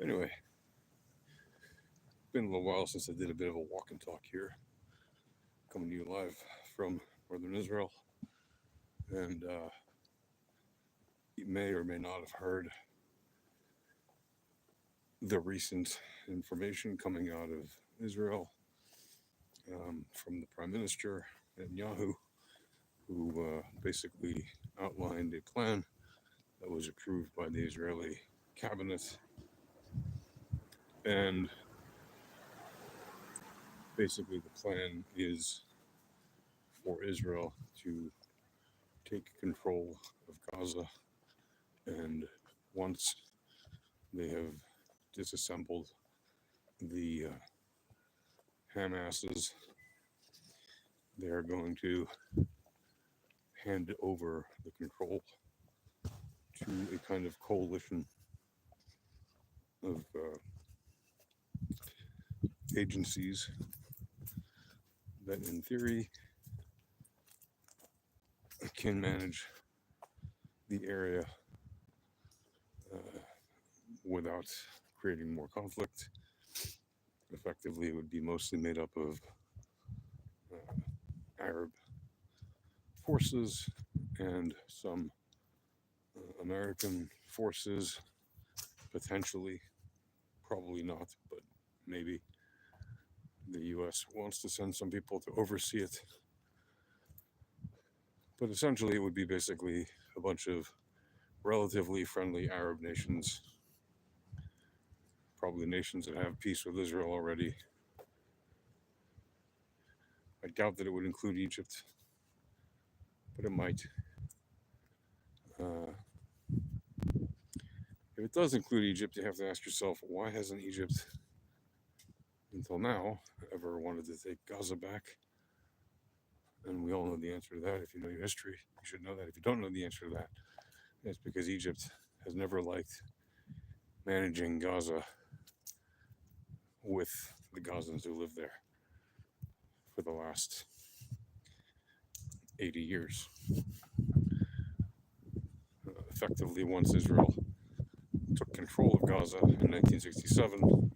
Anyway, been a little while since I did a bit of a walk and talk here, coming to you live from northern Israel. And you may or may not have heard the recent information coming out of Israel from the Prime Minister Netanyahu, who basically outlined a plan that was approved by the Israeli cabinet. And basically, the plan is for Israel to take control of Gaza. And once they have disassembled the Hamas's, they're going to hand over the control to a kind of coalition of agencies that, in theory, can manage the area without creating more conflict. Effectively, it would be mostly made up of Arab forces and some American forces, potentially, probably not, but maybe. The US wants to send some people to oversee it. But essentially, it would be basically a bunch of relatively friendly Arab nations, probably nations that have peace with Israel already. I doubt that it would include Egypt, but it might. If it does include Egypt, you have to ask yourself, why hasn't Egypt, until now, ever wanted to take Gaza back? And we all know the answer to that. If you know your history, you should know that. If you don't know the answer to that, it's because Egypt has never liked managing Gaza with the Gazans who live there for the last 80 years. Effectively, once Israel took control of Gaza in 1967,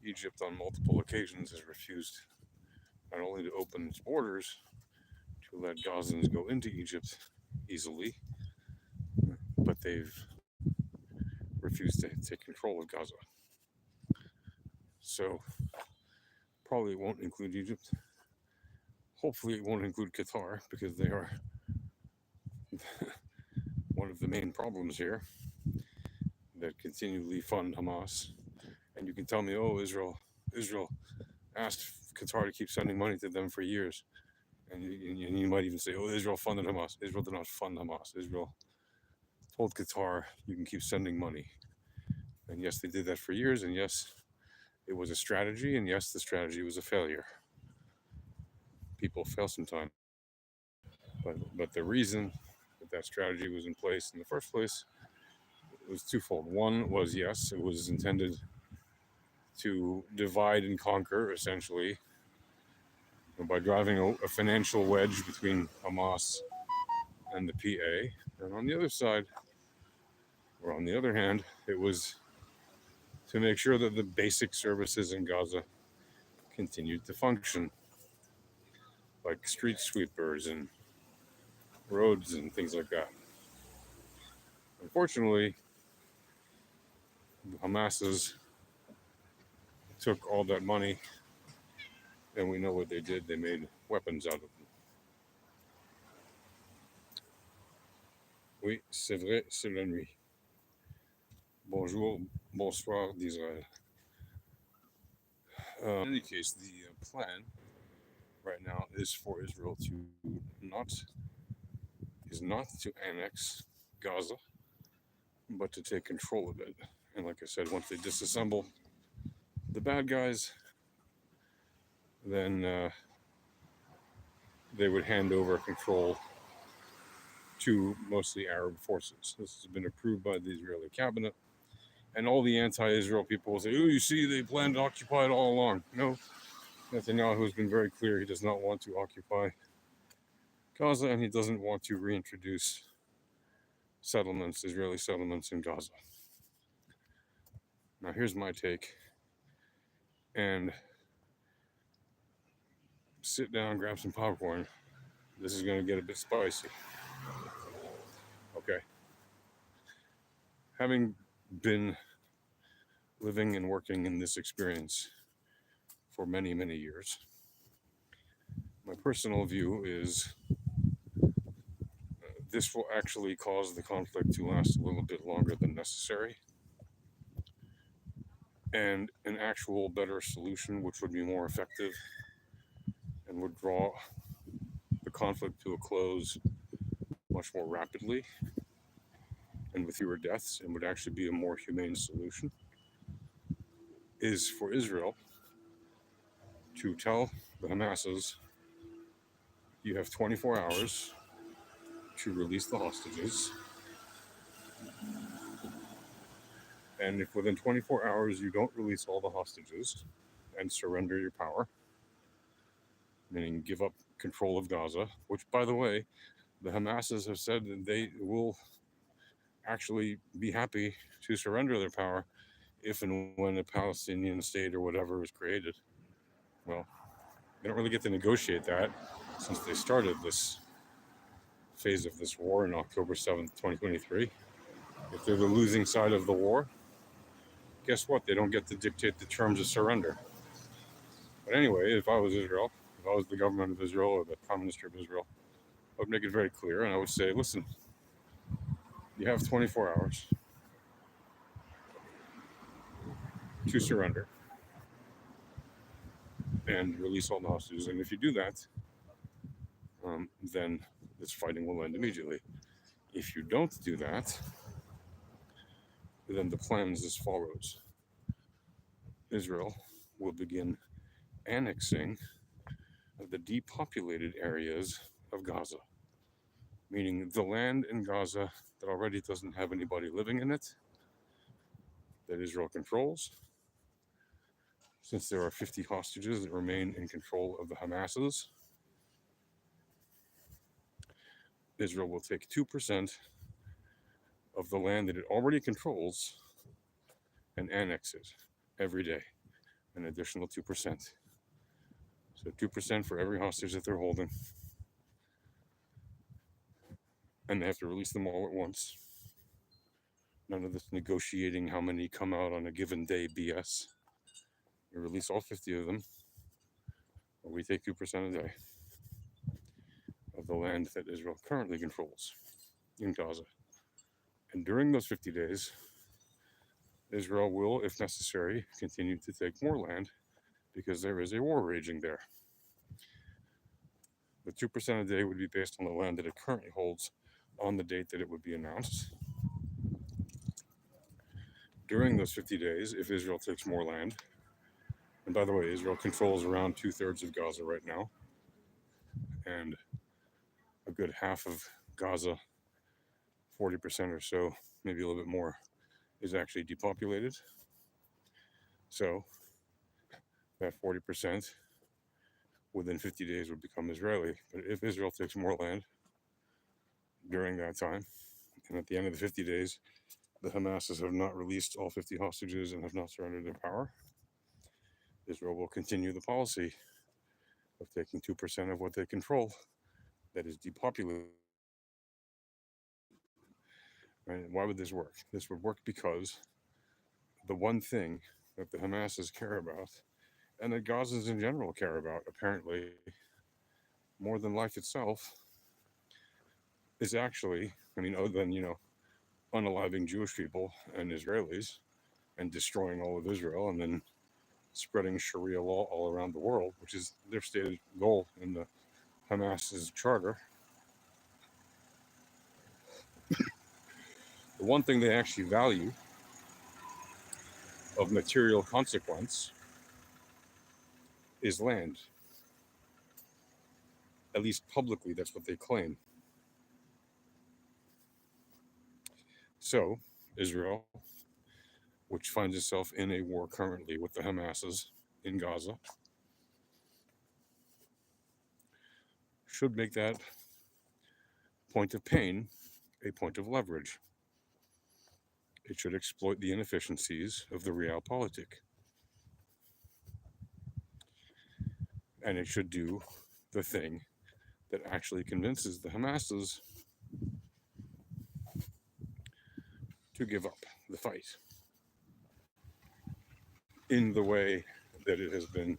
Egypt on multiple occasions has refused not only to open its borders to let Gazans go into Egypt easily, but they've refused to take control of Gaza. So probably it won't include Egypt. Hopefully it won't include Qatar, because they are one of the main problems here that continually fund Hamas. And you can tell me, oh, Israel asked Qatar to keep sending money to them for years. And you might even say, oh, Israel funded Hamas. Israel did not fund Hamas. Israel told Qatar, you can keep sending money. And yes, they did that for years. And yes, it was a strategy. And yes, the strategy was a failure. People fail sometimes. But the reason that strategy was in place in the first place was twofold. One was, yes, it was intended to divide and conquer, essentially, by driving a financial wedge between Hamas and the PA. And on the other side, or on the other hand, it was to make sure that the basic services in Gaza continued to function, like street sweepers and roads and things like that. Unfortunately, the Hamas's took all that money, and we know what they did. They made weapons out of them. Oui, c'est vrai, c'est la nuit. Bonjour, bonsoir d'Israël. In any case, the plan right now is for Israel to not to annex Gaza, but to take control of it. And like I said, once they disassemble the bad guys, then they would hand over control to mostly Arab forces. This has been approved by the Israeli cabinet. And all the anti-Israel people will say, oh, you see, they planned to occupy it all along. No, Netanyahu has been very clear. He does not want to occupy Gaza, and he doesn't want to reintroduce settlements, Israeli settlements in Gaza. Now, here's my take, and sit down, grab some popcorn. This is going to get a bit spicy. Okay. Having been living and working in this experience for many, many years, my personal view is this will actually cause the conflict to last a little bit longer than necessary. And an actual better solution, which would be more effective and would draw the conflict to a close much more rapidly and with fewer deaths, and would actually be a more humane solution, is for Israel to tell the Hamas's, you have 24 hours to release the hostages. And if within 24 hours you don't release all the hostages and surrender your power, meaning give up control of Gaza, which, by the way, the Hamases have said that they will actually be happy to surrender their power if and when a Palestinian state or whatever is created. Well, they don't really get to negotiate that since they started this phase of this war on October 7th, 2023. If they're the losing side of the war, guess what? They don't get to dictate the terms of surrender. But anyway, if I was Israel, if I was the government of Israel or the Prime Minister of Israel, I would make it very clear and I would say, listen, you have 24 hours to surrender and release all the hostages. And if you do that, then this fighting will end immediately. If you don't do that, then the plan is as follows. Israel will begin annexing the depopulated areas of Gaza, meaning the land in Gaza that already doesn't have anybody living in it, that Israel controls. Since there are 50 hostages that remain in control of the Hamases, Israel will take 2% of the land that it already controls and annex it every day, an additional 2%. So 2% for every hostage that they're holding. And they have to release them all at once. None of this negotiating how many come out on a given day BS. You release all 50 of them, or we take 2% a day of the land that Israel currently controls in Gaza. And during those 50 days, Israel will, if necessary, continue to take more land because there is a war raging there. The 2% a day would be based on the land that it currently holds on the date that it would be announced. During those 50 days, if Israel takes more land, and by the way, Israel controls around 2/3 of Gaza right now, and a good half of Gaza, 40% or so, maybe a little bit more, is actually depopulated. So that 40% within 50 days would become Israeli. But if Israel takes more land during that time, and at the end of the 50 days, the Hamases have not released all 50 hostages and have not surrendered their power, Israel will continue the policy of taking 2% of what they control that is depopulated. Right? Why would this work? This would work because the one thing that the Hamases care about, and that Gazans in general care about, apparently, more than life itself, is actually, other than, unaliving Jewish people and Israelis and destroying all of Israel and then spreading Sharia law all around the world, which is their stated goal in the Hamas's charter. The one thing they actually value of material consequence is land. At least publicly, that's what they claim. So, Israel, which finds itself in a war currently with the Hamases in Gaza, should make that point of pain a point of leverage. It should exploit the inefficiencies of the realpolitik. And it should do the thing that actually convinces the Hamas's to give up the fight in the way that it has been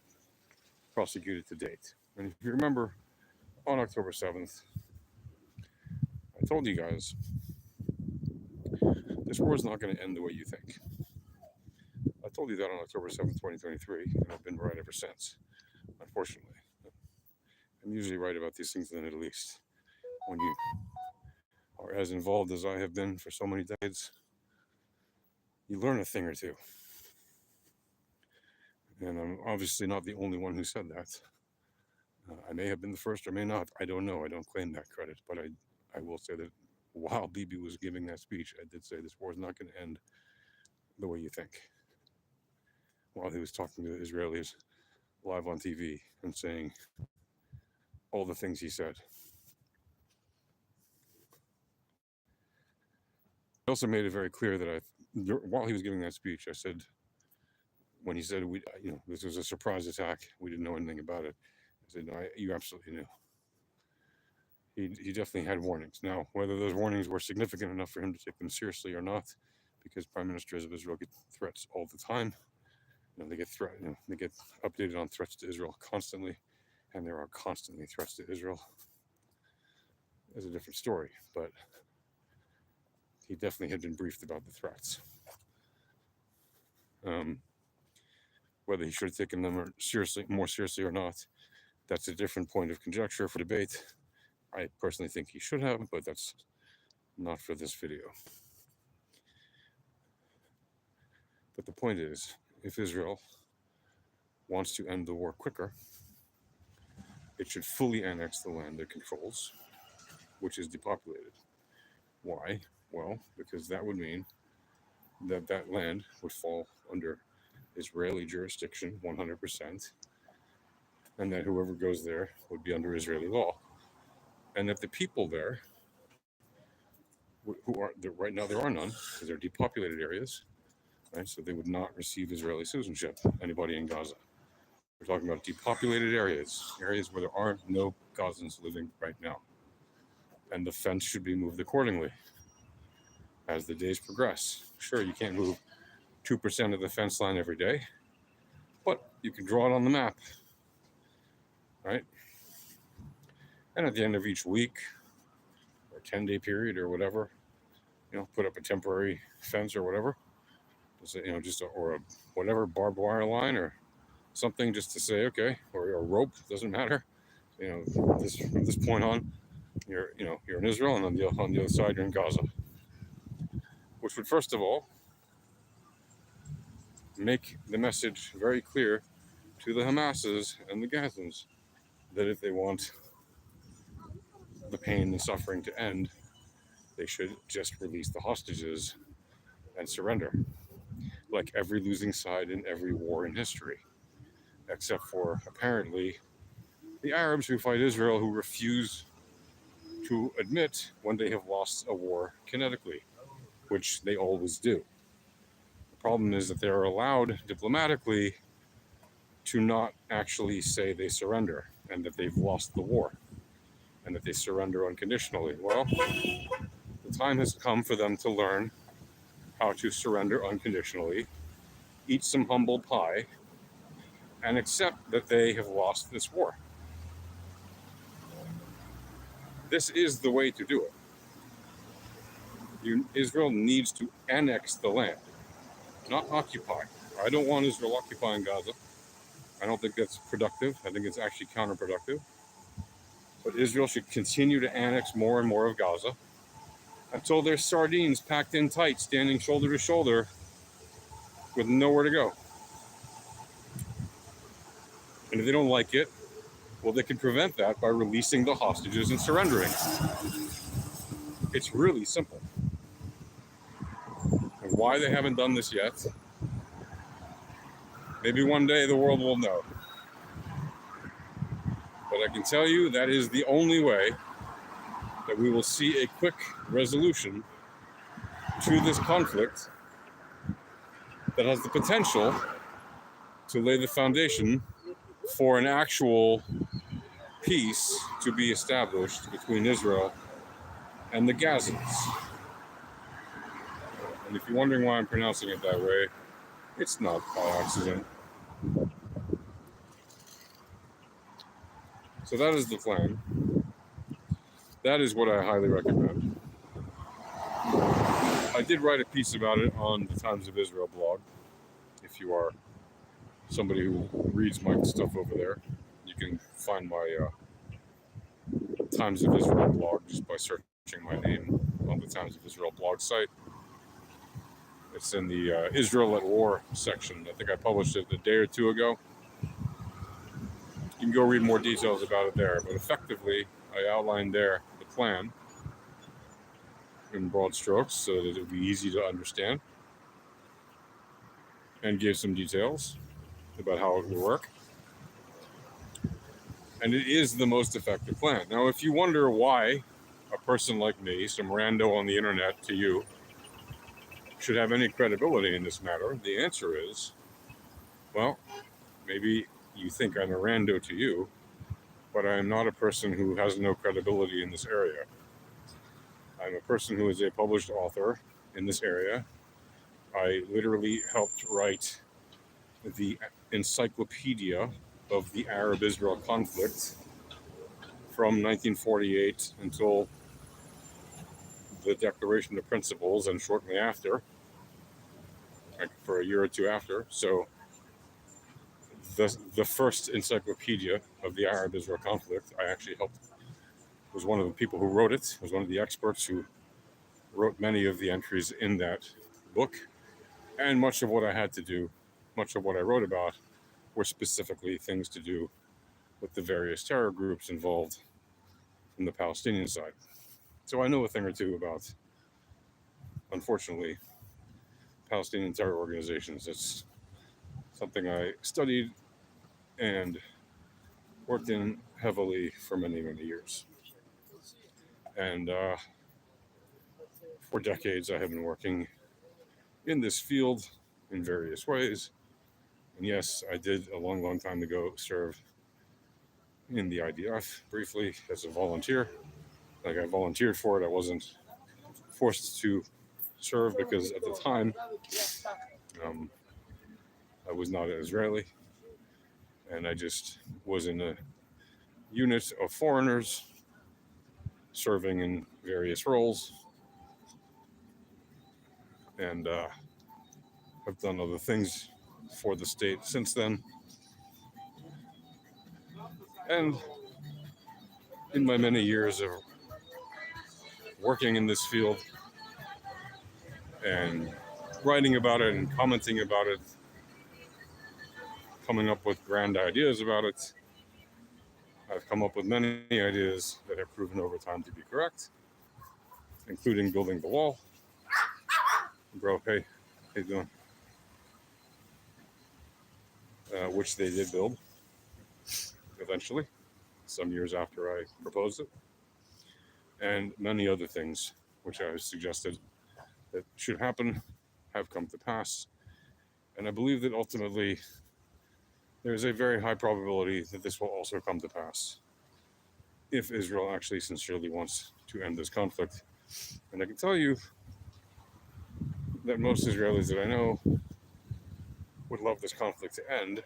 prosecuted to date. And if you remember, on October 7th, I told you guys, this war is not going to end the way you think. I told you that on October 7th, 2023, and I've been right ever since, unfortunately. I'm usually right about these things in the Middle East. When you are as involved as I have been for so many decades, you learn a thing or two. And I'm obviously not the only one who said that. I may have been the first or may not. I don't know. I don't claim that credit. But I will say that while Bibi was giving that speech, I did say this war is not going to end the way you think. While he was talking to the Israelis live on TV and saying all the things he said. I also made it very clear that while he was giving that speech, I said, when he said, this was a surprise attack, we didn't know anything about it. I said, no, you absolutely knew. He definitely had warnings. Now, whether those warnings were significant enough for him to take them seriously or not, because prime ministers of Israel get threats all the time. They get they get updated on threats to Israel constantly, and there are constantly threats to Israel. Is a different story, but he definitely had been briefed about the threats. Whether he should have taken them more seriously or not, that's a different point of conjecture for debate. I personally think he should have, but that's not for this video. But the point is, if Israel wants to end the war quicker, it should fully annex the land it controls, which is depopulated. Why? Well, because that would mean that that land would fall under Israeli jurisdiction 100%, and that whoever goes there would be under Israeli law, and that the people there, right now there are none, because they're depopulated areas, right? So they would not receive Israeli citizenship, anybody in Gaza. We're talking about depopulated areas where there are no Gazans living right now. And the fence should be moved accordingly as the days progress. Sure, you can't move 2% of the fence line every day, but you can draw it on the map, right? And at the end of each week, or 10-day period or whatever, put up a temporary fence or whatever, or a whatever barbed wire line or something, just to say, okay, or a rope, doesn't matter. From this point on, you're in Israel, and on the other side, you're in Gaza, which would first of all make the message very clear to the Hamases and the Gazans that if they want the pain and suffering to end, they should just release the hostages and surrender, like every losing side in every war in history, except for apparently the Arabs who fight Israel, who refuse to admit when they have lost a war kinetically, which they always do. The problem is that they're allowed diplomatically to not actually say they surrender and that they've lost the war and that they surrender unconditionally. Well, the time has come for them to learn how to surrender unconditionally, eat some humble pie, and accept that they have lost this war. This is the way to do it. Israel needs to annex the land, not occupy. I don't want Israel occupying Gaza. I don't think that's productive. I think it's actually counterproductive. But Israel should continue to annex more and more of Gaza until they're sardines packed in tight, standing shoulder to shoulder with nowhere to go. And if they don't like it, well, they can prevent that by releasing the hostages and surrendering. It's really simple. And why they haven't done this yet, maybe one day the world will know. But I can tell you that is the only way that we will see a quick resolution to this conflict that has the potential to lay the foundation for an actual peace to be established between Israel and the Gazans. And if you're wondering why I'm pronouncing it that way, it's not by accident. So that is the plan. That is what I highly recommend. I did write a piece about it on the Times of Israel blog. If you are somebody who reads my stuff over there, you can find my Times of Israel blog just by searching my name on the Times of Israel blog site. It's in the Israel at War section. I think I published it a day or two ago. You can go read more details about it there. But effectively, I outlined there the plan in broad strokes so that it would be easy to understand, and gave some details about how it would work. And it is the most effective plan. Now, if you wonder why a person like me, some rando on the internet to you, should have any credibility in this matter, the answer is, well, maybe you think I'm a rando to you, but I am not a person who has no credibility in this area. I'm a person who is a published author in this area. I literally helped write the encyclopedia of the Arab-Israel conflict from 1948 until the Declaration of Principles and shortly after, like for a year or two after. So the first encyclopedia of the Arab-Israel conflict, I actually helped, was one of the people who wrote it, was one of the experts who wrote many of the entries in that book. And much of what I had to do, much of what I wrote about, were specifically things to do with the various terror groups involved from the Palestinian side. So I know a thing or two about, unfortunately, Palestinian terror organizations. It's something I studied and worked in heavily for many, many years. And for decades, I have been working in this field in various ways. And yes, I did a long, long time ago serve in the IDF briefly as a volunteer. Like, I volunteered for it. I wasn't forced to serve because at the time I was not an Israeli, and I just was in a unit of foreigners serving in various roles, and I've done other things for the state since then. And in my many years of working in this field and writing about it and commenting about it, coming up with grand ideas about it, I've come up with many ideas that have proven over time to be correct, including building the wall. Bro, hey, how you doing? Which they did build eventually, some years after I proposed it, and many other things which I suggested that should happen have come to pass. And I believe that ultimately there's a very high probability that this will also come to pass if Israel actually sincerely wants to end this conflict. And I can tell you that most Israelis that I know would love this conflict to end.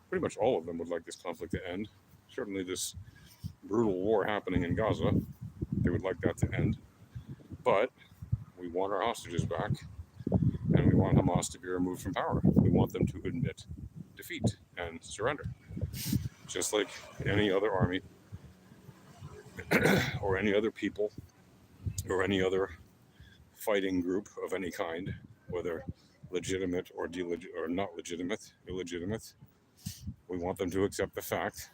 Pretty much all of them would like this conflict to end. Certainly this brutal war happening in Gaza, they would like that to end. But we want our hostages back, and we want Hamas to be removed from power. We want them to admit defeat and surrender, just like any other army or any other people or any other fighting group of any kind, whether legitimate or not legitimate, illegitimate. We want them to accept the fact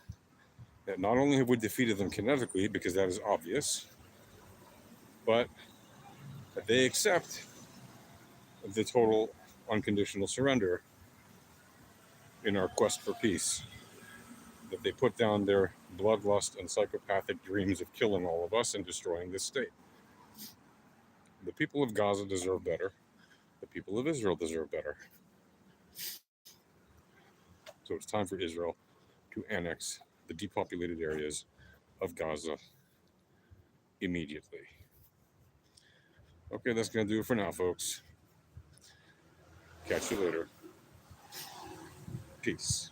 that not only have we defeated them kinetically, because that is obvious, but that they accept the total unconditional surrender in our quest for peace, that they put down their bloodlust and psychopathic dreams of killing all of us and destroying this state. The people of Gaza deserve better. The people of Israel deserve better. So it's time for Israel to annex the depopulated areas of Gaza immediately. Okay, that's going to do it for now, folks. Catch you later. Peace.